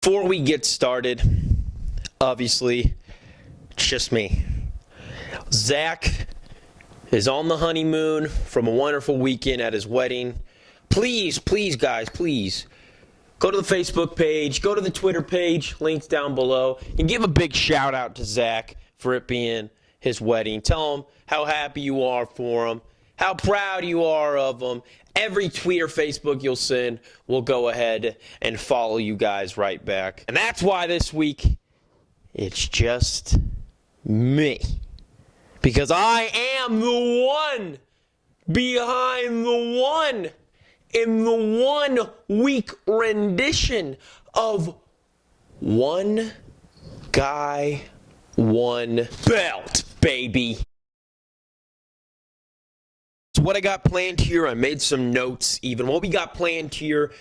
Before we get started, obviously, it's just me. Zach is on the honeymoon from a wonderful weekend at his wedding. Please, guys, please, go to the Facebook page, go to the Twitter page, links down below, and give a big shout out to Zach for it being his wedding. Tell him how happy you are for him, how proud you are of him. Every tweet or Facebook you'll send, we'll go ahead and follow you guys right back. And that's why this week, it's just me. Because I am the one behind the one in the 1 week rendition of One Guy, One Belt, baby. So what I got planned here, I made some notes even. What we got planned here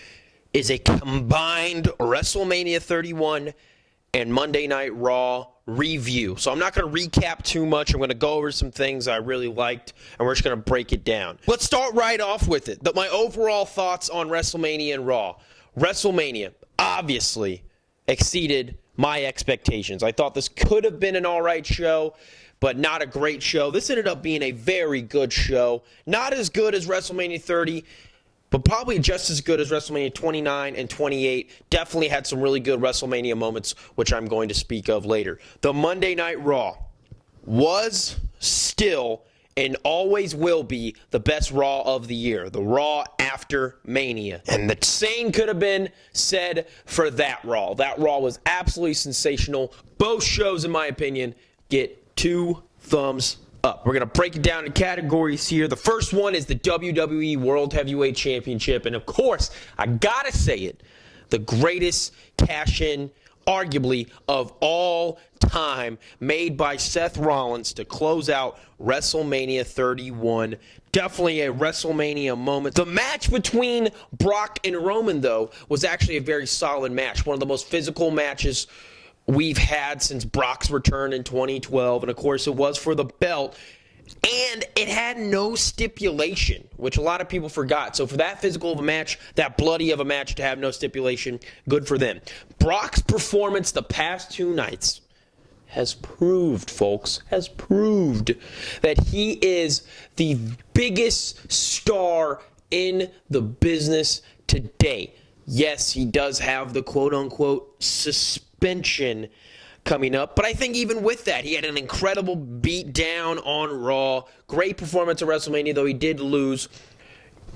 is a combined WrestleMania 31 and Monday Night Raw review. So I'm not going to recap too much. I'm going to go over some things I really liked, and we're just going to break it down. Let's start right off with it. My overall thoughts on WrestleMania and Raw. WrestleMania obviously exceeded my expectations. I thought this could have been an all-right show, but not a great show. This ended up being a very good show. Not as good as WrestleMania 30, but probably just as good as WrestleMania 29 and 28. Definitely had some really good WrestleMania moments, which I'm going to speak of later. The Monday Night Raw was still and always will be the best Raw of the year. The Raw after Mania. And the same could have been said for that Raw. That Raw was absolutely sensational. Both shows, in my opinion, get 2 thumbs up. We're going to break it down in categories here. The first one is the WWE World Heavyweight Championship. And of course, I got to say it, the greatest cash-in, arguably, of all time, made by Seth Rollins to close out WrestleMania 31. Definitely a WrestleMania moment. The match between Brock and Roman, though, was actually a very solid match. One of the most physical matches we've had since Brock's return in 2012, and of course it was for the belt, and it had no stipulation, which a lot of people forgot. So for that physical of a match, that bloody of a match to have no stipulation, good for them. Brock's performance the past 2 nights has proved, folks, has proved that he is the biggest star in the business today. Yes, he does have the quote-unquote suspension coming up, but I think even with that, he had an incredible beat down on Raw. Great performance at WrestleMania, though he did lose.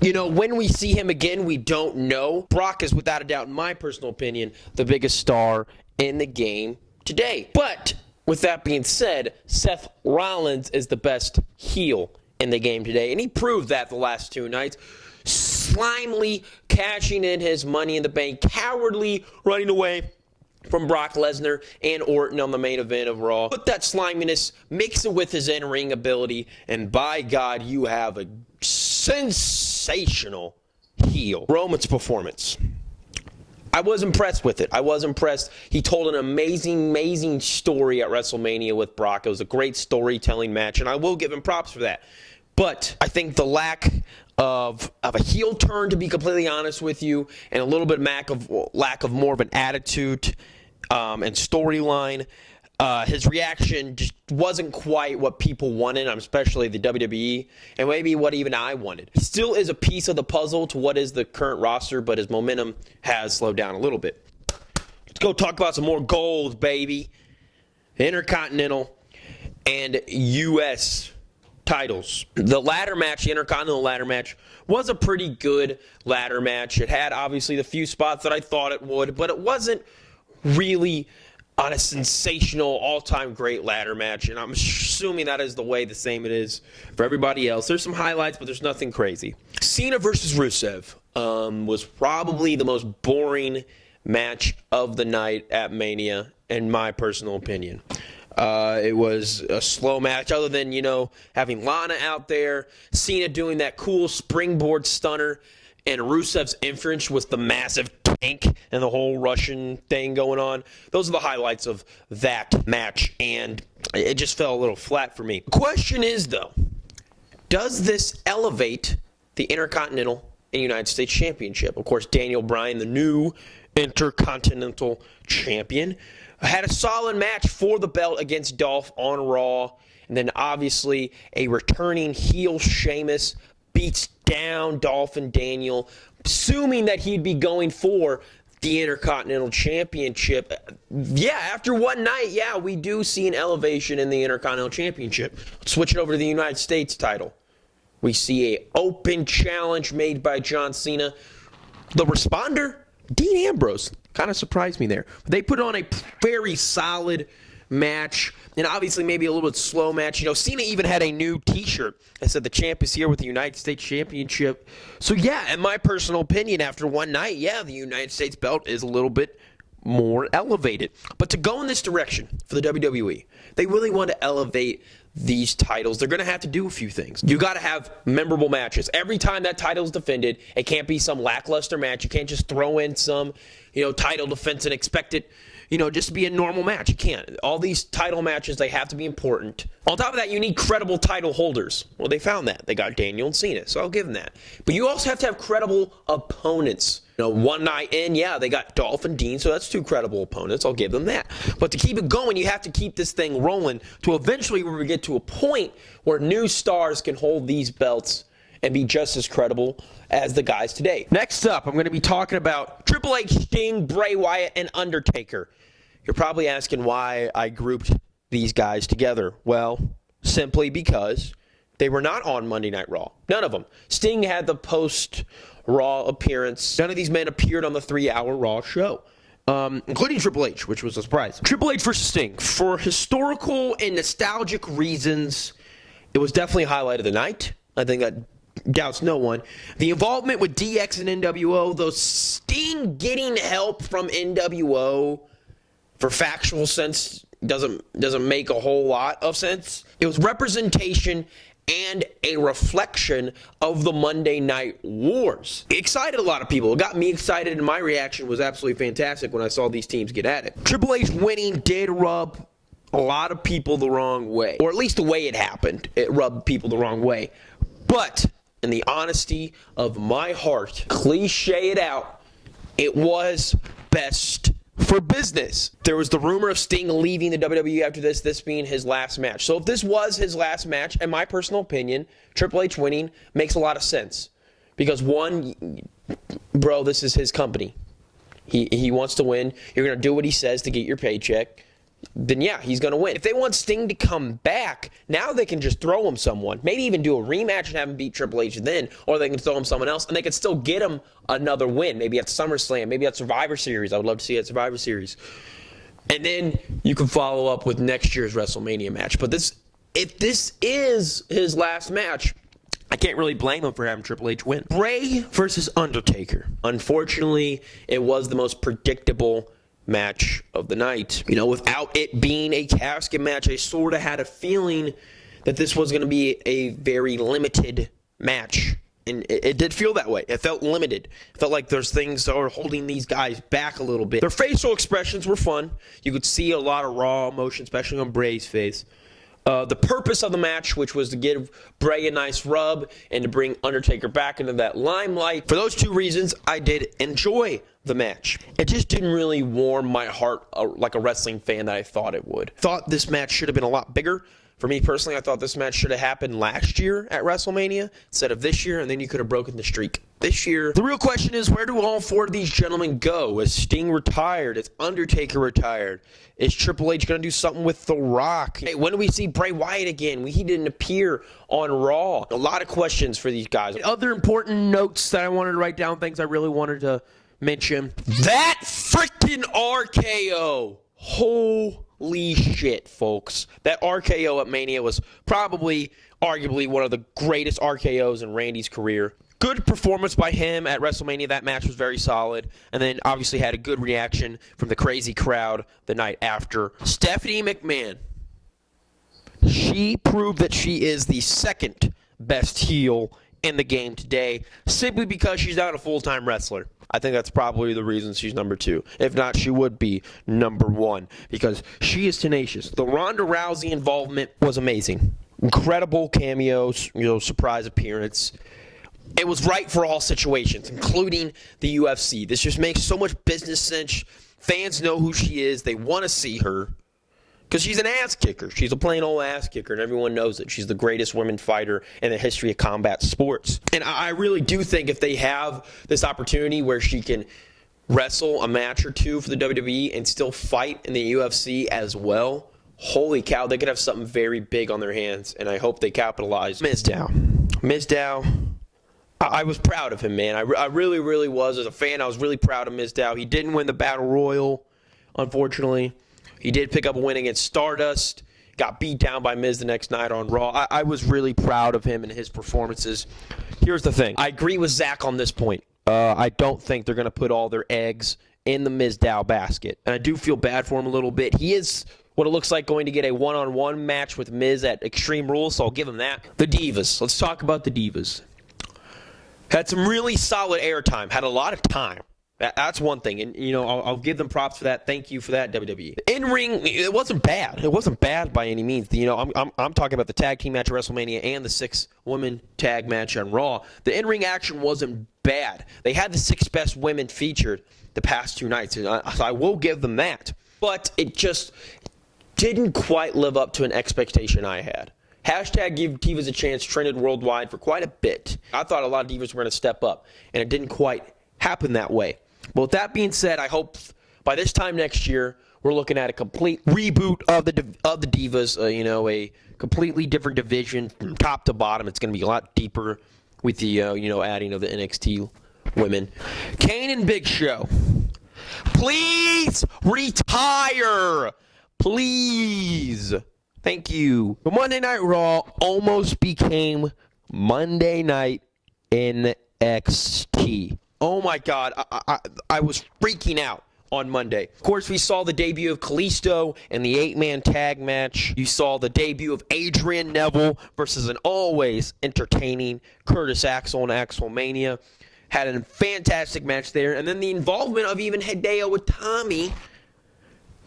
You know, when we see him again, we don't know. Brock is, without a doubt, in my personal opinion, the biggest star in the game today. But with that being said, Seth Rollins is the best heel in the game today, and he proved that the last 2 nights. Slimely cashing in his Money in the Bank, cowardly running away from Brock Lesnar and Orton on the main event of Raw. Put that sliminess, mix it with his in-ring ability, and by God, you have a sensational heel. Roman's performance. I was impressed with it. I was impressed. He told an amazing story at WrestleMania with Brock. It was a great storytelling match, and I will give him props for that. But I think the lack of a heel turn, to be completely honest with you, and a little bit lack of more of an attitude and storyline, his reaction just wasn't quite what people wanted, especially the WWE, and maybe what even I wanted. He still is a piece of the puzzle to what is the current roster, but his momentum has slowed down a little bit. Let's go talk about some more gold, baby. Intercontinental and US titles. The ladder match, the Intercontinental ladder match, was a pretty good ladder match. It had, obviously, the few spots that I thought it would, but it wasn't really on a sensational, all-time great ladder match, and I'm assuming that is the same it is for everybody else. There's some highlights, but there's nothing crazy. Cena versus Rusev was probably the most boring match of the night at Mania, in my personal opinion. It was a slow match, other than, having Lana out there, Cena doing that cool springboard stunner, and Rusev's entrance with the massive tank and the whole Russian thing going on. Those are the highlights of that match, and it just fell a little flat for me. The question is, though, does this elevate the Intercontinental and United States Championship? Of course, Daniel Bryan, the new Intercontinental Champion. Had a solid match for the belt against Dolph on Raw. And then obviously a returning heel Sheamus beats down Dolph and Daniel, assuming that he'd be going for the Intercontinental Championship. Yeah, after one night, yeah, we do see an elevation in the Intercontinental Championship. Let's switch it over to the United States title. We see an open challenge made by John Cena. The responder, Dean Ambrose, kind of surprised me there. They put on a very solid match, and obviously maybe a little bit slow match. You know, Cena even had a new t-shirt that said the champ is here with the United States Championship. So yeah, in my personal opinion, after one night, yeah, the United States belt is a little bit more elevated. But to go in this direction for the WWE, they really want to elevate these titles. They're going to have to do a few things. You got to have memorable matches. Every time that title is defended, it can't be some lackluster match. You can't just throw in some, title defense and expect it, just to be a normal match. You can't. All these title matches, they have to be important. On top of that, you need credible title holders. Well, they found that. They got Daniel and Cena, so I'll give them that. But you also have to have credible opponents. One night in, yeah, they got Dolph and Dean, so that's two credible opponents. I'll give them that. But to keep it going, you have to keep this thing rolling to eventually where we get to a point where new stars can hold these belts and be just as credible as the guys today. Next up, I'm going to be talking about Triple H, Sting, Bray Wyatt, and Undertaker. You're probably asking why I grouped these guys together. Well, simply because they were not on Monday Night Raw. None of them. Sting had the post-Raw appearance. None of these men appeared on the 3-hour Raw show, including Triple H, which was a surprise. Triple H versus Sting. For historical and nostalgic reasons, it was definitely a highlight of the night. I think that doubts no one. The involvement with DX and NWO, though Sting getting help from NWO for factual sense doesn't make a whole lot of sense. It was representation and a reflection of the Monday Night Wars. It excited a lot of people. It got me excited, and my reaction was absolutely fantastic when I saw these teams get at it. Triple H winning did rub a lot of people the wrong way, or at least the way it happened. It rubbed people the wrong way. But in the honesty of my heart, cliche it out, it was best for business. There was the rumor of Sting leaving the WWE after this being his last match. So if this was his last match, in my personal opinion, Triple H winning makes a lot of sense. Because one, bro, this is his company. He wants to win. You're going to do what he says to get your paycheck. Then yeah, he's going to win. If they want Sting to come back, now they can just throw him someone. Maybe even do a rematch and have him beat Triple H then, or they can throw him someone else, and they can still get him another win. Maybe at SummerSlam, maybe at Survivor Series. I would love to see it at Survivor Series. And then you can follow up with next year's WrestleMania match. But if this is his last match, I can't really blame him for having Triple H win. Bray versus Undertaker. Unfortunately, it was the most predictable match of the night. Without it being a casket match, I sort of had a feeling that this was going to be a very limited match. And it did feel that way. It felt limited. It felt like there's things that are holding these guys back a little bit. Their facial expressions were fun. You could see a lot of raw emotion, especially on Bray's face. The purpose of the match, which was to give Bray a nice rub and to bring Undertaker back into that limelight. For those two reasons, I did enjoy the match. It just didn't really warm my heart like a wrestling fan that I thought it would. Thought this match should have been a lot bigger. For me personally, I thought this match should have happened last year at WrestleMania instead of this year, and then you could have broken the streak. This year, the real question is, where do all four of these gentlemen go? Is Sting retired? Is Undertaker retired? Is Triple H going to do something with The Rock? Hey, when do we see Bray Wyatt again? He didn't appear on Raw. A lot of questions for these guys. Other important notes that I wanted to write down, things I really wanted to mention. That freaking RKO. Holy shit, folks. That RKO at Mania was probably, arguably, one of the greatest RKOs in Randy's career. Good performance by him at WrestleMania. That match was very solid. And then obviously had a good reaction from the crazy crowd the night after. Stephanie McMahon. She proved that she is the second best heel in the game today, simply because she's not a full-time wrestler. I think that's probably the reason she's number 2. If not, she would be number 1, because she is tenacious. The Ronda Rousey involvement was amazing. Incredible cameos, surprise appearance. It was right for all situations, including the UFC. This just makes so much business sense. Fans know who she is. They want to see her because she's an ass kicker. She's a plain old ass kicker, and everyone knows it. She's the greatest women fighter in the history of combat sports. And I really do think if they have this opportunity where she can wrestle a match or two for the WWE and still fight in the UFC as well, holy cow, they could have something very big on their hands, and I hope they capitalize. Mizdow, I was proud of him, man. I really, really was. As a fan, I was really proud of Mizdow. He didn't win the Battle Royal, unfortunately. He did pick up a win against Stardust. Got beat down by Miz the next night on Raw. I was really proud of him and his performances. Here's the thing. I agree with Zach on this point. I don't think they're going to put all their eggs in the Mizdow basket. And I do feel bad for him a little bit. He is what it looks like going to get a one-on-one match with Miz at Extreme Rules, so I'll give him that. The Divas. Let's talk about the Divas. Had some really solid airtime. Had a lot of time. That's one thing. And, you know, I'll give them props for that. Thank you for that, WWE. In-ring, it wasn't bad. It wasn't bad by any means. You know, I'm talking about the tag team match at WrestleMania and the 6-woman tag match on Raw. The in-ring action wasn't bad. They had the 6 best women featured the past 2 nights. And I will give them that. But it just didn't quite live up to an expectation I had. Hashtag give divas a chance trended worldwide for quite a bit. I thought a lot of divas were going to step up, and it didn't quite happen that way. But with that being said, I hope by this time next year, we're looking at a complete reboot of the divas, a completely different division from top to bottom. It's going to be a lot deeper with the, adding of the NXT women. Kane and Big Show, please retire. Please. Thank you. The Monday Night Raw almost became Monday Night NXT. Oh my God, I was freaking out on Monday. Of course, we saw the debut of Kalisto in the 8-man tag match. You saw the debut of Adrian Neville versus an always entertaining Curtis Axel in Axelmania. Had a fantastic match there. And then the involvement of even Hideo Itami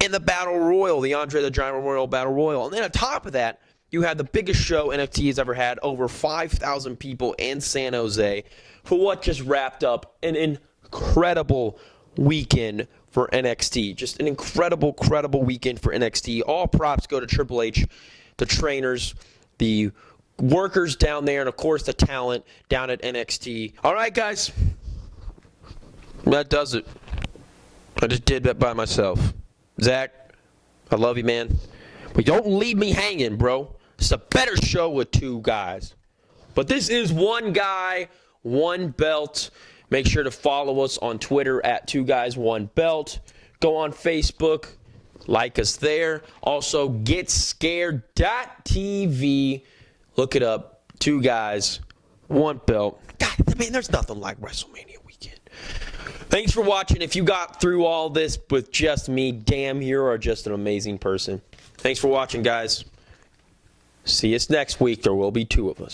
in the Battle Royal, the Andre the Giant Memorial Battle Royal. And then on top of that, you had the biggest show NXT has ever had, over 5,000 people in San Jose, for what just wrapped up an incredible weekend for NXT. Just an incredible weekend for NXT. All props go to Triple H, the trainers, the workers down there, and of course the talent down at NXT. All right, guys. That does it. I just did that by myself. Zach, I love you, man. But don't leave me hanging, bro. It's a better show with 2 guys. But this is One Guy, One Belt. Make sure to follow us on Twitter at 2guys1belt. Go on Facebook. Like us there. Also, GetScaredTV. Look it up. 2 guys, 1 belt. God, I mean, there's nothing like WrestleMania weekend. Thanks for watching. If you got through all this with just me, damn, you are just an amazing person. Thanks for watching, guys. See us next week. There will be 2 of us.